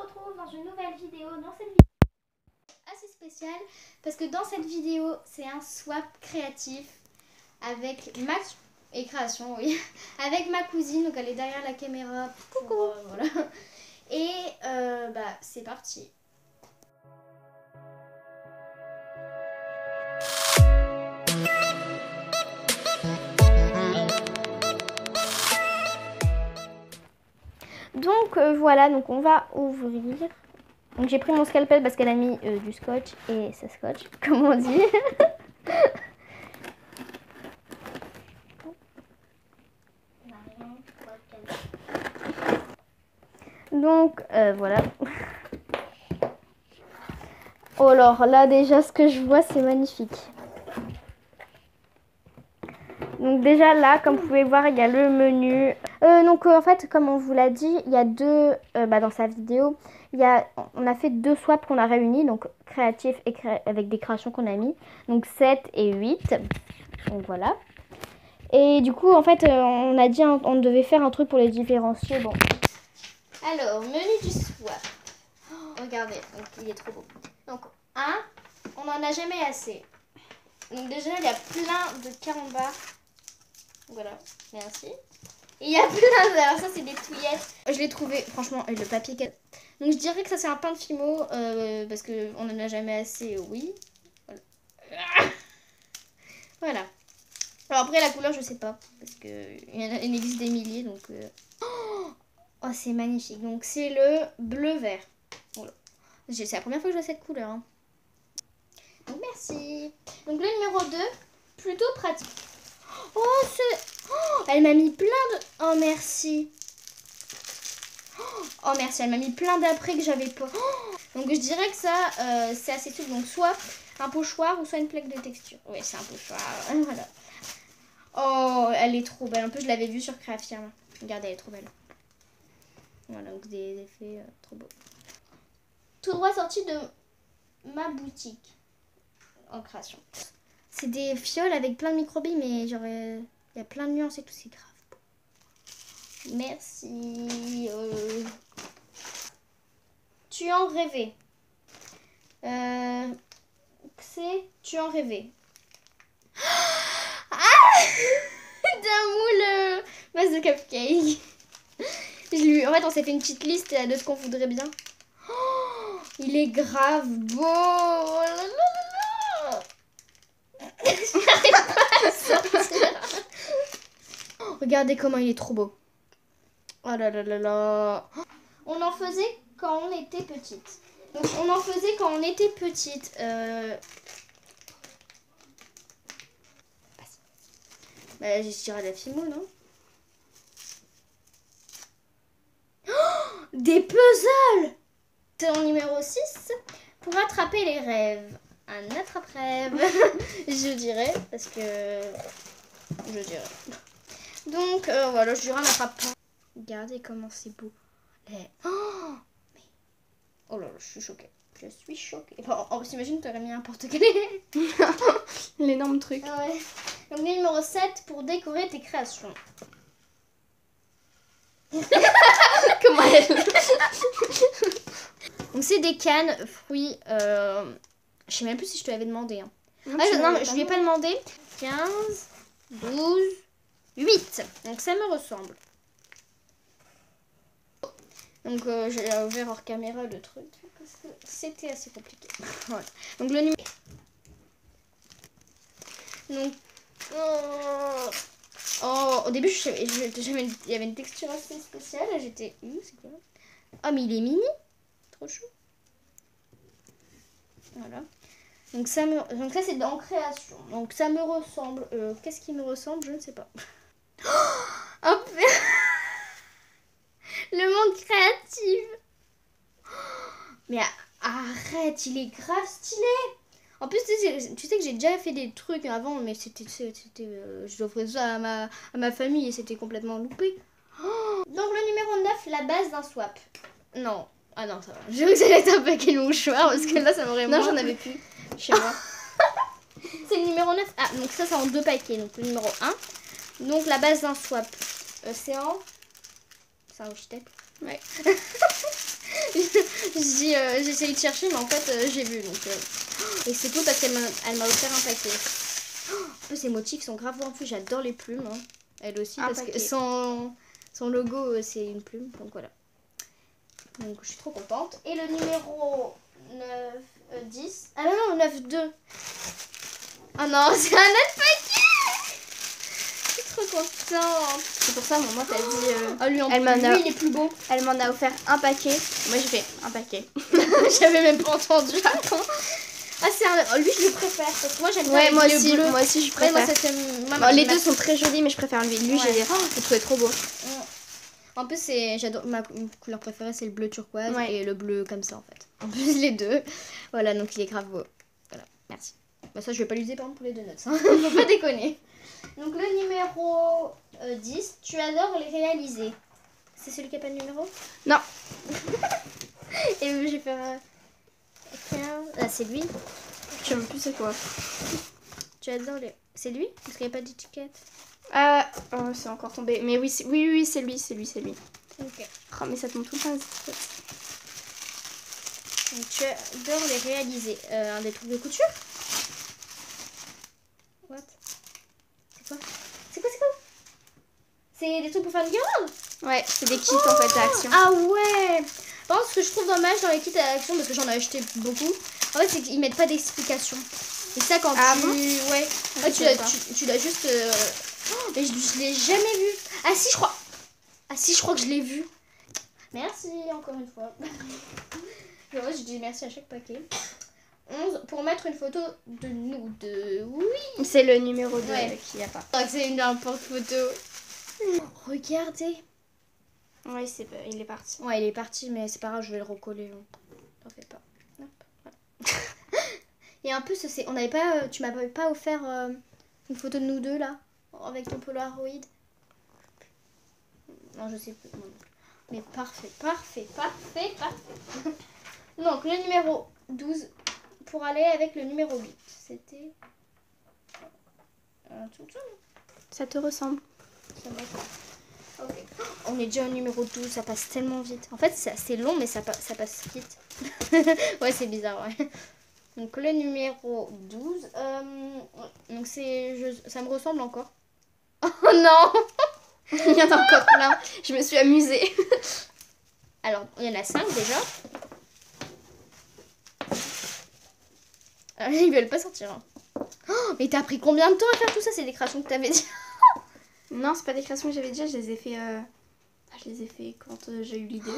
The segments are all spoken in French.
retrouve dans une nouvelle vidéo. Dans cette vidéo assez spéciale parce que dans cette vidéo c'est un swap créatif avec ma création, oui, avec ma cousine. Donc elle est derrière la caméra. Coucou. Voilà. Et c'est parti. Donc voilà, donc on va ouvrir. Donc j'ai pris mon scalpel parce qu'elle a mis du scotch et ça scotch, comme on dit. Donc voilà. Oh alors là déjà ce que je vois c'est magnifique. Donc déjà là comme vous pouvez voir il y a le menu. En fait comme on vous l'a dit il y a deux dans sa vidéo on a fait deux swaps qu'on a réunis, donc créatif et avec des créations qu'on a mis, donc 7 et 8. Donc voilà. Et du coup en fait on a dit on devait faire un truc pour les différencier. Bon. Alors menu du swap. Oh, regardez, donc il est trop beau. Donc on n'en a jamais assez. Donc déjà il y a plein de carambars. Voilà, merci. Et il y a plein de... Alors ça c'est des touillettes. Je l'ai trouvé, franchement, le papier... Donc je dirais que ça c'est un pain de Fimo, parce qu'on n'en a jamais assez, oui. Voilà. Voilà. Alors après la couleur je sais pas, parce qu'il existe des milliers, donc... Oh c'est magnifique. Donc c'est le bleu-vert. Voilà. C'est la première fois que je vois cette couleur. Hein. Donc merci. Donc le numéro 2, plutôt pratique. Oh, elle m'a mis plein de... Oh, merci. Oh, merci. Elle m'a mis plein d'après que j'avais pas. Oh, donc, je dirais que ça, c'est assez souple. Donc, soit un pochoir ou soit une plaque de texture. Oui, c'est un pochoir. Voilà. Oh, elle est trop belle. En plus, je l'avais vue sur Créafirm. Regardez, elle est trop belle. Voilà, donc des effets trop beaux. Tout droit sorti de ma boutique en création. C'est des fioles avec plein de microbilles, mais genre, il y a plein de nuances et tout, c'est grave. Merci. Tu en rêvais. Tu en rêvais. Ah d'un moule base de cupcake. En fait, on s'est fait une petite liste de ce qu'on voudrait bien. Oh, il est grave beau. Oh là là là là. J'arrive pas à sortir. Oh, regardez comment il est trop beau. Oh là là là là. On en faisait quand on était petite. Donc on en faisait quand on était petite. J'ai tiré la Fimo, non? Oh, des puzzles. C'est en numéro 6. Pour attraper les rêves. Un attrape-rêve. Je dirais. Parce que... Je dirais. Donc voilà, je dirais un attrape-rêve. Regardez comment c'est beau. Oh, mais... oh là là, je suis choquée. Je suis choquée. Enfin, on s'imagine que tu aurais mis un porte-clés. L'énorme truc. Ah ouais. Donc numéro 7 pour décorer tes créations. Comment elle... Donc c'est des cannes, fruits. Je sais même plus si je te l'avais demandé. Hein. Non, je lui ai pas demandé. 15, 12, 8. Donc ça me ressemble. Donc j'ai ouvert hors caméra le truc parce que c'était assez compliqué. Voilà. Donc le numéro... Donc au début il y avait une texture assez spéciale. J'étais... c'est quoi? Oh mais il est mini. Trop chou. Voilà. Donc ça c'est en création. Donc ça me ressemble. Qu'est-ce qui me ressemble? Je ne sais pas. Oh, le monde créatif. Mais arrête, il est grave stylé. En plus, tu sais que j'ai déjà fait des trucs avant, mais c'était je offrais ça à ma famille et c'était complètement loupé. Oh. Donc le numéro 9, la base d'un swap. Non. Ah non, ça va. Je veux que ça allait être un paquet de mouchoirs parce que là, ça m'aurait... Non, j'en avais plus chez moi. C'est le numéro 9. Ah, donc ça, c'est en deux paquets. Donc le numéro 1. Donc la base d'un swap. C'est en... C'est un washi tape. Ouais. dit, j'ai essayé de chercher, mais en fait, j'ai vu. Donc, et c'est cool parce qu'elle m'a offert un paquet. En plus, ces motifs sont grave beaux. En plus, j'adore les plumes. Hein. Elle aussi, Un parce paquet. que son logo, c'est une plume. Donc voilà. Donc je suis trop contente. Et le numéro 10. Ah non, 9-2. Ah non, c'est un autre paquet. Je suis trop contente. C'est pour ça, maman t'a dit... Ah, lui, il est plus beau. Elle m'en a offert un paquet. Moi, j'ai fait un paquet. J'avais même pas entendu. Attends. Ah, c'est un... Lui, je le préfère. Parce que moi, j'aime bien Ouais, moi les aussi, bleus. moi aussi, je Ouais, moi, préfère. ça fait... Bon, les deux sont très jolis, mais je préfère lui. Lui, Ouais. j'ai trouvé trop beau. En plus, j'adore ma couleur préférée, c'est le bleu turquoise et le bleu comme ça en fait. En plus, les deux. Voilà, donc il est grave beau. Voilà, merci. Bah, ça, je vais pas l'user par exemple pour les deux notes. Hein. Faut pas déconner. Donc, le numéro 10, tu adores les réaliser. C'est celui qui a pas de numéro? Non. Et je vais faire 15. Ah, c'est lui. Je sais même plus c'est quoi. Tu adores les. C'est lui? Parce qu'il n'y a pas d'étiquette. Oh, c'est encore tombé. Mais oui, oui, c'est lui. Ok. Oh, mais ça tombe tout le temps. Donc, tu adores les réaliser. Un des trucs de couture? What? C'est quoi? C'est des trucs pour faire une guirlande? Ouais, c'est des kits en fait à Action. Ah ouais! Par contre, ce que je trouve dommage dans les kits à Action, parce que j'en ai acheté beaucoup, en fait, c'est qu'ils mettent pas d'explication. Et ça, quand Bon ouais. Ah, Tu l'as juste... Oh, mais je l'ai jamais vu. Ah si, je crois que je l'ai vu. Merci, encore une fois. Je dis merci à chaque paquet. 11 pour mettre une photo de nous deux. Oui! C'est le numéro 2 Ouais. qu'il n'y a pas. C'est une porte-photo. Regardez. Ouais, il est parti. Ouais, il est parti, mais c'est pas grave, je vais le recoller. T'en fais pas. Hop, voilà. Et en plus, on n'avait pas, tu m'avais pas offert une photo de nous deux là, avec ton Polaroid. Non, je sais plus. Non. Mais parfait. Donc, le numéro 12 pour aller avec le numéro 8. C'était... Ça te ressemble. Okay. On est déjà au numéro 12, ça passe tellement vite. En fait, c'est assez long, mais ça passe vite. Ouais, c'est bizarre, ouais. Donc, le numéro 12. Donc, ça me ressemble encore. Oh non! Il y en a encore plein. Je me suis amusée. Alors, il y en a 5 déjà. Ils veulent pas sortir. Hein. Oh, mais t'as pris combien de temps à faire tout ça? C'est des créations que t'avais dit. Non, c'est pas des créations que j'avais déjà. Je les ai fait quand j'ai eu l'idée.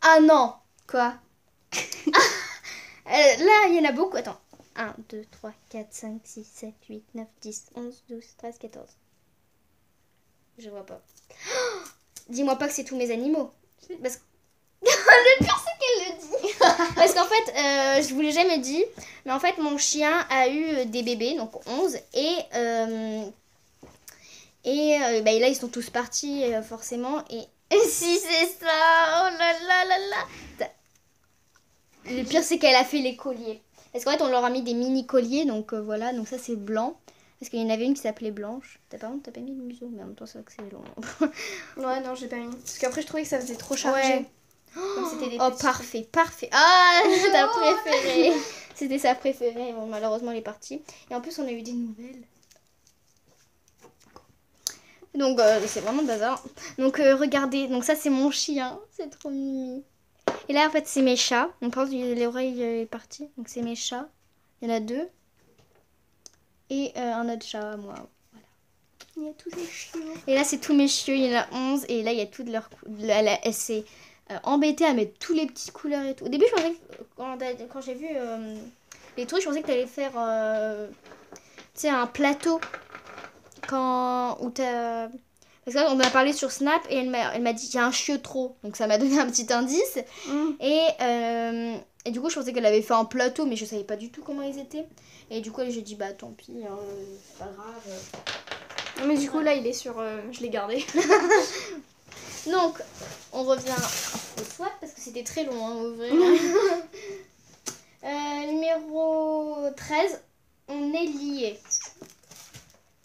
Ah non! Quoi? Là, il y en a beaucoup. Attends. 1, 2, 3, 4, 5, 6, 7, 8, 9, 10, 11, 12, 13, 14. Je vois pas. Oh, dis-moi pas que c'est tous mes animaux. Parce que... Le pire, c'est qu'elle le dit. Parce qu'en fait, je vous l'ai jamais dit, mais en fait, mon chien a eu des bébés, donc 11. Et là, ils sont tous partis, forcément. Et si c'est ça, oh là là là là. Le pire, c'est qu'elle a fait les colliers. Parce qu'en fait, on leur a mis des mini colliers, donc voilà. Donc ça, c'est blanc. Parce qu'il y en avait une qui s'appelait Blanche. Par contre, t'as pas mis le museau, mais en même temps, c'est vrai que c'est long. Ouais, non, j'ai pas mis. Parce qu'après, je trouvais que ça faisait trop chargé. Ouais. Comme c'était des Oh, petits. parfait. Ah, ta préférée. C'était sa préférée. Bon, malheureusement, elle est partie. Et en plus, on a eu des nouvelles. Donc, c'est vraiment bazar. Donc, regardez. Donc, ça, c'est mon chien. C'est trop mimi. Et là, en fait, c'est mes chats. On pense que l'oreille est partie. Donc, c'est mes chats. Il y en a 2. Et un autre chat, moi. Voilà. Il y a tous les chiots. Et là, c'est tous mes chiots. Il y en a 11. Et là, il y a toutes leurs... Elle s'est embêtée à mettre tous les petites couleurs et tout. Au début, je pensais que quand j'ai vu les trucs, je pensais que tu allais faire tu sais, un plateau. Où t'as... Parce qu'on m'a parlé sur Snap et elle m'a dit qu'il y a un chiot trop. Donc ça m'a donné un petit indice. Et du coup, je pensais qu'elle avait fait un plateau, mais je savais pas du tout comment ils étaient. Et du coup, j'ai dit, bah tant pis, hein, c'est pas grave. Non, mais du coup, là, il est sur... je l'ai gardé. Donc, on revient au swap parce que c'était très long à ouvrir. Numéro 13, on est liés.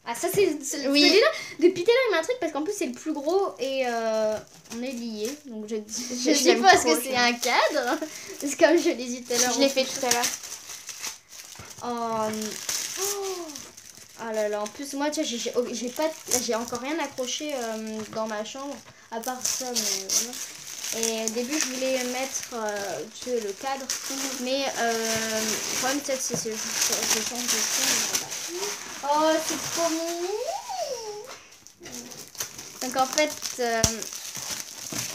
Ah ça c'est Oui. celui-là. Depuis tout à l'heure il m'a un truc parce qu'en plus c'est le plus gros et on est liés. Donc je l'aime suppose trop, que c'est un cadre. C'est comme je l'ai dit tout à l'heure. Je l'ai fait tout à l'heure. Oh là là, en plus moi tu vois, j'ai encore rien accroché dans ma chambre à part ça mais voilà. Et au début je voulais mettre tu sais, le cadre mais le problème peut-être c'est je change de fond. Oh c'est trop mignon. Donc en fait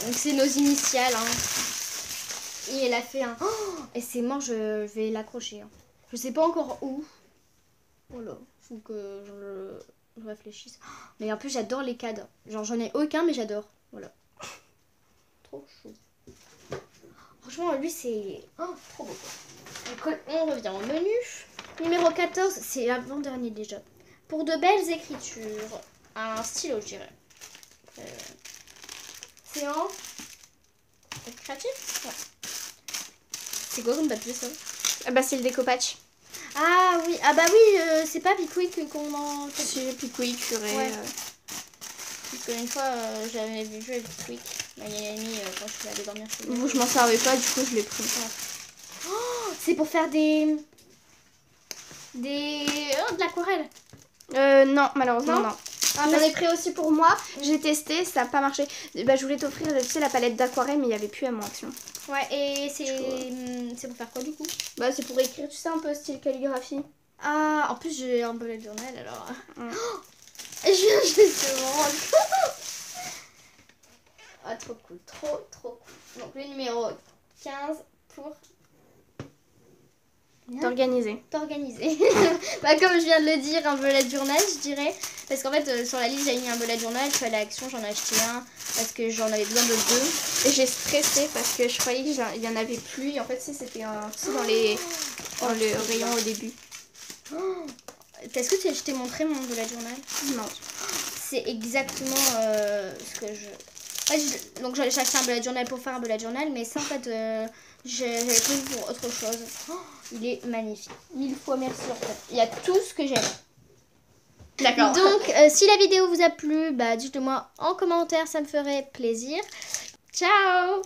donc c'est nos initiales hein. Et elle a fait un et c'est mort, je vais l'accrocher hein. Je sais pas encore où. Voilà, faut que je réfléchisse. Mais en plus, j'adore les cadres. Genre, j'en ai aucun, mais j'adore. Voilà. Trop chou. Franchement, lui, c'est trop beau. Donc, on revient au menu. Numéro 14, c'est l'avant-dernier déjà. Pour de belles écritures. Un stylo, je dirais. C'est en créatif. Ouais. C'est quoi comme papier, ça? Ah bah c'est le découpage. Ah oui, c'est pas Pickwick qu'on en... C'est Pickwick, purée. Ouais. Parce qu'une fois, j'avais vu avec Pickwick. Il y a une amie quand je suis allée dormir chez lui. Vous, je m'en servais pas, du coup je l'ai pris. Oh, c'est pour faire de l'aquarelle. Non, malheureusement Non. non. Ah, J'en ai pris aussi pour moi. J'ai testé, ça n'a pas marché. Bah, je voulais t'offrir, tu sais, la palette d'aquarelle, mais il n'y avait plus à mon action. Ouais, et c'est pour faire quoi du coup? Bah, c'est pour écrire, tu sais, un peu style calligraphie. Ah, en plus j'ai un bullet journal alors. Oh, je viens de me rendre compte. Ah, trop cool, trop cool. Donc le numéro 15 pour T'organiser. t'organiser. Bah, comme je viens de le dire, un bullet journal, je dirais. Parce qu'en fait, sur la liste, j'ai mis un bullet journal. Je suis allée à Action, j'en ai acheté un parce que j'en avais besoin de 2. Et j'ai stressé parce que je croyais qu'il y en avait plus. Et en fait, c'était un petit dans le rayon au début. Est-ce que je t'ai montré mon bullet journal? Non. C'est exactement ce que je... Ouais, donc j'allais chercher un bullet journal pour faire un bullet journal, mais ça en fait j'avais pris pour autre chose. Il est magnifique. 1000 fois merci en fait. Il y a tout ce que j'aime. D'accord. Donc si la vidéo vous a plu, bah dites-le moi en commentaire, ça me ferait plaisir. Ciao.